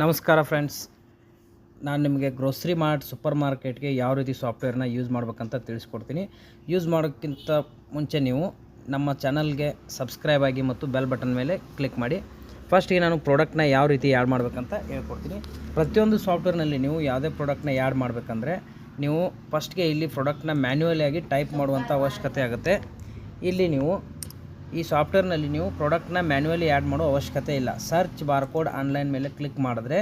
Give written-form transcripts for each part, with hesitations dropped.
ನಮಸ್ಕಾರ ಫ್ರೆಂಡ್ಸ್, ನಾನು ನಿಮಗೆ ಗ್ರೋಸರಿ ಮಾರ್ಟ್ ಸೂಪರ್ ಮಾರ್ಕೆಟ್ಗೆ ಯಾವ ರೀತಿ ಸಾಫ್ಟ್ವೇರ್ನ ಯೂಸ್ ಮಾಡ್ಬೇಕಂತ ತಿಳಿಸ್ಕೊಡ್ತೀನಿ. ಯೂಸ್ ಮಾಡೋಕ್ಕಿಂತ ಮುಂಚೆ ನೀವು ನಮ್ಮ ಚಾನಲ್ಗೆ ಸಬ್ಸ್ಕ್ರೈಬ್ ಆಗಿ ಮತ್ತು ಬೆಲ್ ಬಟನ್ ಮೇಲೆ ಕ್ಲಿಕ್ ಮಾಡಿ. ಫಸ್ಟಿಗೆ ನಾನು ಪ್ರಾಡಕ್ಟ್ನ ಯಾವ ರೀತಿ ಆ್ಯಡ್ ಮಾಡಬೇಕಂತ ಹೇಳ್ಕೊಡ್ತೀನಿ. ಪ್ರತಿಯೊಂದು ಸಾಫ್ಟ್ವೇರ್ನಲ್ಲಿ ನೀವು ಯಾವುದೇ ಪ್ರಾಡಕ್ಟ್ನ ಆ್ಯಡ್ ಮಾಡಬೇಕಂದ್ರೆ ನೀವು ಫಸ್ಟ್ಗೆ ಇಲ್ಲಿ ಪ್ರಾಡಕ್ಟ್ನ ಮ್ಯಾನ್ಯುವಲಿ ಆಗಿ ಟೈಪ್ ಮಾಡುವಂಥ ಅವಶ್ಯಕತೆ ಆಗುತ್ತೆ. ಇಲ್ಲಿ ನೀವು ಈ ಸಾಫ್ಟ್ವೇರ್ನಲ್ಲಿ ನೀವು ಪ್ರಾಡಕ್ಟ್ನ ಮ್ಯಾನ್ಯುವಲಿ ಆ್ಯಡ್ ಮಾಡೋ ಅವಶ್ಯಕತೆ ಇಲ್ಲ. ಸರ್ಚ್ ಬಾರ್ಕೋಡ್ ಆನ್ಲೈನ್ ಮೇಲೆ ಕ್ಲಿಕ್ ಮಾಡಿದ್ರೆ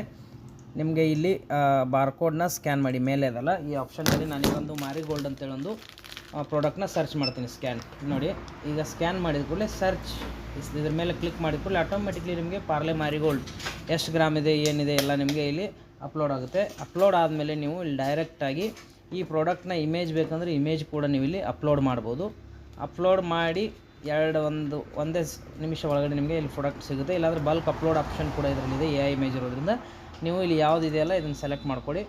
ನಿಮಗೆ ಇಲ್ಲಿ ಬಾರ್ಕೋಡ್ನ ಸ್ಕ್ಯಾನ್ ಮಾಡಿ ಮೇಲೆ ಅದಲ್ಲ ಈ ಆಪ್ಷನ್ನಲ್ಲಿ ನಾನೀಗೊಂದು ಮಾರಿಗೋಲ್ಡ್ ಅಂತೇಳಿ ಒಂದು ಪ್ರಾಡಕ್ಟ್ನ ಸರ್ಚ್ ಮಾಡ್ತೀನಿ. ಸ್ಕ್ಯಾನ್ ನೋಡಿ, ಈಗ ಸ್ಕ್ಯಾನ್ ಮಾಡಿದ ಕೂಡಲೇ ಸರ್ಚ್ ಇದ್ರ ಮೇಲೆ ಕ್ಲಿಕ್ ಮಾಡಿದ ಕೂಡಲೇ ಆಟೋಮೆಟಿಕ್ಲಿ ನಿಮಗೆ ಪಾರ್ಲೆ ಮಾರಿಗೋಲ್ಡ್ ಎಷ್ಟು ಗ್ರಾಮ್ ಇದೆ ಏನಿದೆ ಎಲ್ಲ ನಿಮಗೆ ಇಲ್ಲಿ ಅಪ್ಲೋಡ್ ಆಗುತ್ತೆ. ಅಪ್ಲೋಡ್ ಆದಮೇಲೆ ನೀವು ಇಲ್ಲಿ ಡೈರೆಕ್ಟಾಗಿ ಈ ಪ್ರಾಡಕ್ಟ್ನ ಇಮೇಜ್ ಬೇಕಂದರೆ ಇಮೇಜ್ ಕೂಡ ನೀವು ಇಲ್ಲಿ ಅಪ್ಲೋಡ್ ಮಾಡ್ಬೋದು. ಅಪ್ಲೋಡ್ ಮಾಡಿ ಒಂದೇ ನಿಮಿಷ ಒಳಗಡೆ ನಿಮಗೆ ಇಲ್ಲಿ ಪ್ರಾಡಕ್ಟ್ ಸಿಗುತ್ತೆ. ಇಲ್ಲಾಂದರೆ ಬಲ್ಕ್ ಅಪ್ಲೋಡ್ ಆಪ್ಷನ್ ಕೂಡ ಇದರಲ್ಲಿದೆ. AI ಇಮೇಜ್ ಇರೋದ್ರಿಂದ ನೀವು ಇಲ್ಲಿ ಯಾವುದಿದೆಯಲ್ಲ ಇದನ್ನು ಸೆಲೆಕ್ಟ್ ಮಾಡ್ಕೊಳ್ಳಿ.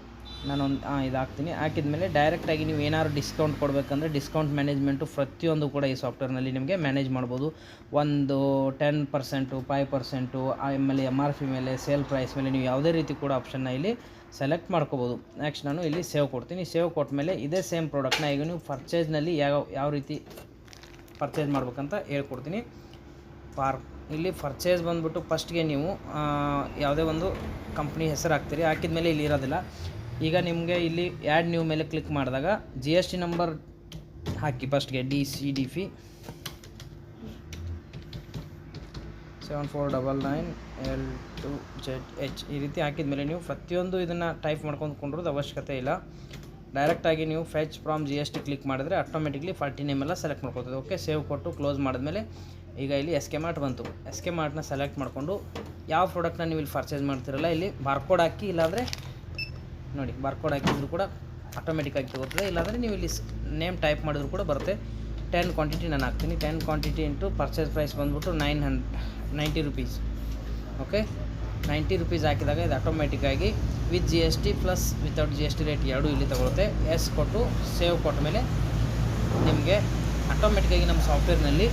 ನಾನೊಂದು ಇದು ಹಾಕ್ತೀನಿ. ಹಾಕಿದ್ಮೇಲೆ ಡೈರೆಕ್ಟಾಗಿ ನೀವು ಏನಾದ್ರು ಡಿಸ್ಕೌಂಟ್ ಕೊಡಬೇಕಂದ್ರೆ ಡಿಸ್ಕೌಂಟ್ ಮ್ಯಾನೇಜ್ಮೆಂಟು ಪ್ರತಿಯೊಂದು ಕೂಡ ಈ ಸಾಫ್ಟ್ವೇರ್ನಲ್ಲಿ ನಿಮಗೆ ಮ್ಯಾನೇಜ್ ಮಾಡ್ಬೋದು. ಒಂದು 10%, 5%, ಆಮೇಲೆ MRP ಮೇಲೆ, ಸೇಲ್ ಪ್ರೈಸ್ ಮೇಲೆ ನೀವು ಯಾವುದೇ ರೀತಿ ಕೂಡ ಆಪ್ಷನ್ನ ಇಲ್ಲಿ ಸೆಲೆಕ್ಟ್ ಮಾಡ್ಕೋಬೋದು. ನೆಕ್ಸ್ಟ್ ನಾನು ಇಲ್ಲಿ ಸೇವ್ ಕೊಡ್ತೀನಿ. ಸೇವ್ ಕೊಟ್ಟ ಮೇಲೆ ಇದೇ ಸೇಮ್ ಪ್ರಾಡಕ್ಟ್ನ ಈಗ ನೀವು ಪರ್ಚೇಸ್ನಲ್ಲಿ ಯಾವ ರೀತಿ ಪರ್ಚೇಸ್ ಮಾಡ್ಬೇಕಂತ ಹೇಳ್ಕೊಡ್ತೀನಿ. ಇಲ್ಲಿ ಪರ್ಚೇಸ್ ಬಂದುಬಿಟ್ಟು ಫಸ್ಟ್ಗೆ ನೀವು ಯಾವುದೇ ಒಂದು ಕಂಪ್ನಿ ಹೆಸರು ಹಾಕ್ತೀರಿ. ಹಾಕಿದ ಮೇಲೆ ಇಲ್ಲಿ ಇರೋದಿಲ್ಲ. ಈಗ ನಿಮಗೆ ಇಲ್ಲಿ ಆ್ಯಡ್ ನ್ಯೂ ಮೇಲೆ ಕ್ಲಿಕ್ ಮಾಡಿದಾಗ GST ನಂಬರ್ ಹಾಕಿ. ಫಸ್ಟ್ಗೆ DCDF 7499L2ZH ಈ ರೀತಿ ಹಾಕಿದ ಮೇಲೆ ನೀವು ಪ್ರತಿಯೊಂದು ಇದನ್ನು ಟೈಪ್ ಮಾಡ್ಕೊಂಡ್ಕೊಳ್ಳೋದು ಅವಶ್ಯಕತೆ ಇಲ್ಲ. ಡೈರೆಕ್ಟಾಗಿ ನೀವು ಫೆಚ್ ಫ್ರಾಮ್ GST ಕ್ಲಿಕ್ ಮಾಡಿದ್ರೆ ಆಟೋಮೆಟಿಕ್ಲಿ 40 ನೇಮ್ ಎಲ್ಲ ಸೆಲೆಕ್ಟ್ ಮಾಡ್ಕೊಳ್ತದೆ. ಓಕೆ, ಸೇವ್ ಕೊಟ್ಟು ಕ್ಲೋಸ್ ಮಾಡಿದ್ಮೇಲೆ ಈಗ ಇಲ್ಲಿ SK ಮಾರ್ಟ್ ಬಂತು. SK ಮಾರ್ಟ್ನ ಸೆಲೆಕ್ಟ್ ಮಾಡಿಕೊಂಡು ಯಾವ ಪ್ರಾಡಕ್ಟ್ನ ನೀವು ಇಲ್ಲಿ ಪರ್ಚೇಸ್ ಮಾಡ್ತಿರಲ್ಲ ಇಲ್ಲಿ ಬಾರ್ಕೋಡ್ ಹಾಕಿ, ಇಲ್ಲಾಂದರೆ ನೋಡಿ ಬಾರ್ಕೋಡ್ ಹಾಕಿದ್ರು ಕೂಡ ಆಟೋಮೆಟಿಕ್ಕಾಗಿ ತಗೋತದೆ. ಇಲ್ಲಾಂದರೆ ನೀವು ಇಲ್ಲಿ ನೇಮ್ ಟೈಪ್ ಮಾಡಿದ್ರು ಕೂಡ ಬರುತ್ತೆ. 10 ಕ್ವಾಂಟಿಟಿ ನಾನು ಹಾಕ್ತೀನಿ. 10 ಕ್ವಾಂಟಿಟಿ ಇಂಟು ಪರ್ಚೇಸ್ ಪ್ರೈಸ್ ಬಂದುಬಿಟ್ಟು 90 ರುಪೀಸ್. ಓಕೆ, 90 ರುಪೀಸ್ ಹಾಕಿದಾಗ ಇದು ಆಟೋಮೆಟಿಕ್ಕಾಗಿ with GST plus without GST rate ಎರಡೂ ಇಲ್ಲಿ ತಗೊಳುತ್ತೆ. ಎಸ್ ಕೊಟ್ಟು ಸೇವ್ ಕೊಟ್ಟ ಮೇಲೆ ನಿಮಗೆ ಆಟೋಮೆಟಿಕ್ಕಾಗಿ ನಮ್ಮ ಸಾಫ್ಟ್ವೇರ್ನಲ್ಲಿ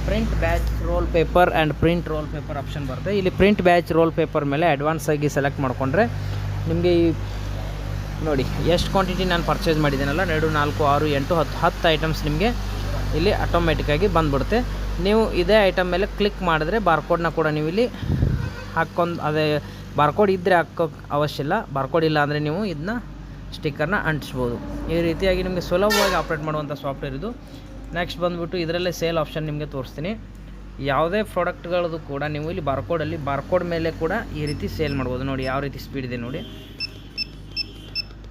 print batch roll paper and print roll paper option ಬರುತ್ತೆ. ಇಲ್ಲಿ ಪ್ರಿಂಟ್ ಬ್ಯಾಚ್ ರೋಲ್ ಪೇಪರ್ ಮೇಲೆ ಅಡ್ವಾನ್ಸ್ ಆಗಿ ಸೆಲೆಕ್ಟ್ ಮಾಡಿಕೊಂಡ್ರೆ ನಿಮಗೆ ಈ ನೋಡಿ ಎಷ್ಟು ಕ್ವಾಂಟಿಟಿ ನಾನು ಪರ್ಚೇಸ್ ಮಾಡಿದ್ದೀನಲ್ಲ 2, 4, 6, 8, 10 ಐಟಮ್ಸ್ ನಿಮಗೆ ಇಲ್ಲಿ ಆಟೋಮೆಟಿಕ್ಕಾಗಿ ಬಂದುಬಿಡುತ್ತೆ. ನೀವು ಇದೇ ಐಟಮ್ ಮೇಲೆ ಕ್ಲಿಕ್ ಮಾಡಿದ್ರೆ ಬಾರ್ಕೋಡ್ನ ಕೂಡ ನೀವು ಇಲ್ಲಿ ಹಾಕ್ಕೊಂಡು, ಅದೇ ಬಾರ್ಕೋಡ್ ಇದ್ದರೆ ಹಾಕೋಕ್ಕೆ ಅವಶ್ಯ ಇಲ್ಲ. ಬಾರ್ಕೋಡ್ ಇಲ್ಲ ಅಂದರೆ ನೀವು ಇದನ್ನ ಸ್ಟಿಕ್ಕರ್ನ ಅಂಟಿಸ್ಬೋದು. ಈ ರೀತಿಯಾಗಿ ನಿಮಗೆ ಸುಲಭವಾಗಿ ಆಪ್ರೇಟ್ ಮಾಡುವಂಥ ಸಾಫ್ಟ್ವೇರ್ ಇದು. ನೆಕ್ಸ್ಟ್ ಬಂದುಬಿಟ್ಟು ಇದರಲ್ಲೇ ಸೇಲ್ ಆಪ್ಷನ್ ನಿಮಗೆ ತೋರಿಸ್ತೀನಿ. ಯಾವುದೇ ಪ್ರಾಡಕ್ಟ್ಗಳದ್ದು ಕೂಡ ನೀವು ಇಲ್ಲಿ ಬಾರ್ಕೋಡ್ ಮೇಲೆ ಕೂಡ ಈ ರೀತಿ ಸೇಲ್ ಮಾಡ್ಬೋದು. ನೋಡಿ ಯಾವ ರೀತಿ ಸ್ಪೀಡ್ ಇದೆ ನೋಡಿ,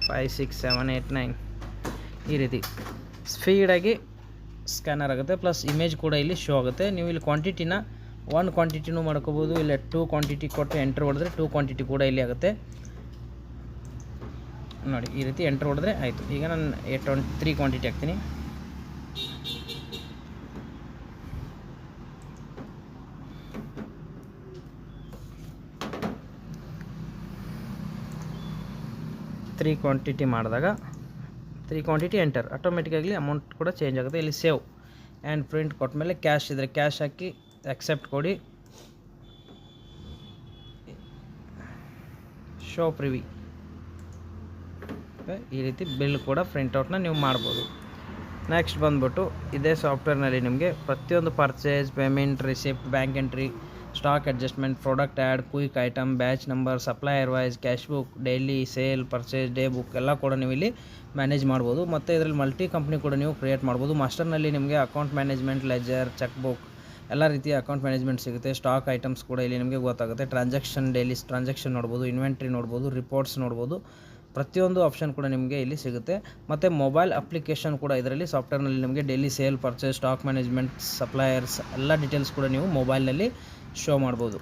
5, 6, 7, 8, 9 ಈ ರೀತಿ ಸ್ಪೀಡಾಗಿ ಸ್ಕ್ಯಾನರ್ ಆಗುತ್ತೆ. ಪ್ಲಸ್ ಇಮೇಜ್ ಕೂಡ ಇಲ್ಲಿ ಶೋ ಆಗುತ್ತೆ. ನೀವು ಇಲ್ಲಿ ಕ್ವಾಂಟಿಟಿನ 1 ಕ್ವಾಂಟಿಟಿನೂ ಮಾಡ್ಕೋಬೋದು. ಇಲ್ಲ 2 ಕ್ವಾಂಟಿಟಿ ಕೊಟ್ಟು ಎಂಟ್ರ್ ಹೊಡೆದ್ರೆ 2 ಕ್ವಾಂಟಿಟಿ ಕೂಡ ಇಲ್ಲಿ ಆಗುತ್ತೆ. ನೋಡಿ ಈ ರೀತಿ ಎಂಟ್ರ್ ಹೊಡೆದ್ರೆ ಆಯಿತು. ಈಗ ನಾನು 3 ಕ್ವಾಂಟಿಟಿ ಹಾಕ್ತೀನಿ. ತ್ರೀ ಕ್ವಾಂಟಿಟಿ ಮಾಡಿದಾಗ 3 ಕ್ವಾಂಟಿಟಿ ಎಂಟರ್ ಆಟೋಮೆಟಿಕ್ಕಾಗಲಿ ಅಮೌಂಟ್ ಕೂಡ ಚೇಂಜ್ ಆಗುತ್ತೆ. ಇಲ್ಲಿ ಸೇವ್ ಆ್ಯಂಡ್ ಪ್ರಿಂಟ್ ಕೊಟ್ಟ ಮೇಲೆ ಕ್ಯಾಶ್ ಇದ್ದರೆ ಕ್ಯಾಶ್ ಹಾಕಿ ಅಕ್ಸೆಪ್ಟ್ ಕೊಡಿ. ಶೋ ಪ್ರಿವಿ ಈ ರೀತಿ ಬಿಲ್ ಕೂಡ ಪ್ರಿಂಟೌಟ್ನ ನೀವು ಮಾಡ್ಬೋದು. ನೆಕ್ಸ್ಟ್ ಬಂದ್ಬಿಟ್ಟು ಇದೇ ಸಾಫ್ಟ್ವೇರ್ನಲ್ಲಿ ನಿಮಗೆ ಪ್ರತಿಯೊಂದು purchase, payment, receipt, bank entry, stock adjustment, product add, quick item, batch number, supplier wise, cash book, daily sale, purchase, day book ಎಲ್ಲ ಕೂಡ ನೀವು ಇಲ್ಲಿ ಮ್ಯಾನೇಜ್ ಮಾಡ್ಬೋದು. ಮತ್ತು ಇದರಲ್ಲಿ ಮಲ್ಟಿ ಕಂಪ್ನಿ ಕೂಡ ನೀವು ಕ್ರಿಯೇಟ್ ಮಾಡ್ಬೋದು. ಮಾಸ್ಟರ್ನಲ್ಲಿ ನಿಮಗೆ account management, leisure, cheque book ಎಲ್ಲ ರೀತಿಯ ಅಕೌಂಟ್ ಮ್ಯಾನೇಜ್ಮೆಂಟ್ ಸಿಗುತ್ತೆ. ಸ್ಟಾಕ್ ಐಟಮ್ಸ್ ಕೂಡ ಇಲ್ಲಿ ನಿಮಗೆ ಗೊತ್ತಾಗುತ್ತೆ. ಟ್ರಾನ್ಸಾಕ್ಷನ್, ಡೈಲಿ ಟ್ರಾನ್ಸಾಕ್ಷನ್ ನೋಡ್ಬೋದು, ಇನ್ವೆಂಟ್ರಿ ನೋಡ್ಬೋದು, ರಿಪೋರ್ಟ್ಸ್ ನೋಡ್ಬೋದು. ಪ್ರತಿಯೊಂದು ಆಪ್ಷನ್ ಕೂಡ ನಿಮಗೆ ಇಲ್ಲಿ ಸಿಗುತ್ತೆ. ಮತ್ತು ಮೊಬೈಲ್ ಅಪ್ಲಿಕೇಶನ್ ಕೂಡ ಇದರಲ್ಲಿ ಸಾಫ್ಟ್ವೇರ್ನಲ್ಲಿ ನಿಮಗೆ daily sale, purchase, stock management, suppliers ಎಲ್ಲ ಡೀಟೇಲ್ಸ್ ಕೂಡ ನೀವು ಮೊಬೈಲ್ನಲ್ಲಿ ಶೋ ಮಾಡ್ಬೋದು.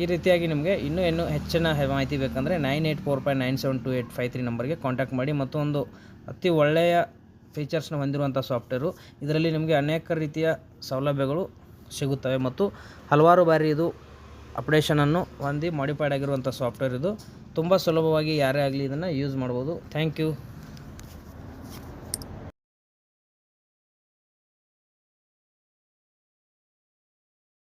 ಈ ರೀತಿಯಾಗಿ ನಿಮಗೆ ಇನ್ನೂ ಹೆಚ್ಚಿನ ಮಾಹಿತಿ ಬೇಕಂದರೆ 9845972853 ನಂಬರ್ಗೆ ಕಾಂಟ್ಯಾಕ್ಟ್ ಮಾಡಿ. ಮತ್ತೊಂದು ಅತಿ ಒಳ್ಳೆಯ ಫೀಚರ್ಸ್ನ ಹೊಂದಿರುವಂಥ ಸಾಫ್ಟ್ವೇರು. ಇದರಲ್ಲಿ ನಿಮಗೆ ಅನೇಕ ರೀತಿಯ ಸೌಲಭ್ಯಗಳು ಸಿಗುತ್ತವೆ ಮತ್ತು ಹಲವಾರು ಬಾರಿ ಇದು ಅಪ್ಡೇಷನನ್ನು ಹೊಂದಿ ಮಾಡಿಫೈಡ್ ಆಗಿರುವಂಥ ಸಾಫ್ಟ್ವೇರ್ ಇದು. ತುಂಬ ಸುಲಭವಾಗಿ ಯಾರೇ ಆಗಲಿ ಇದನ್ನು ಯೂಸ್ ಮಾಡ್ಬೋದು. Thank you.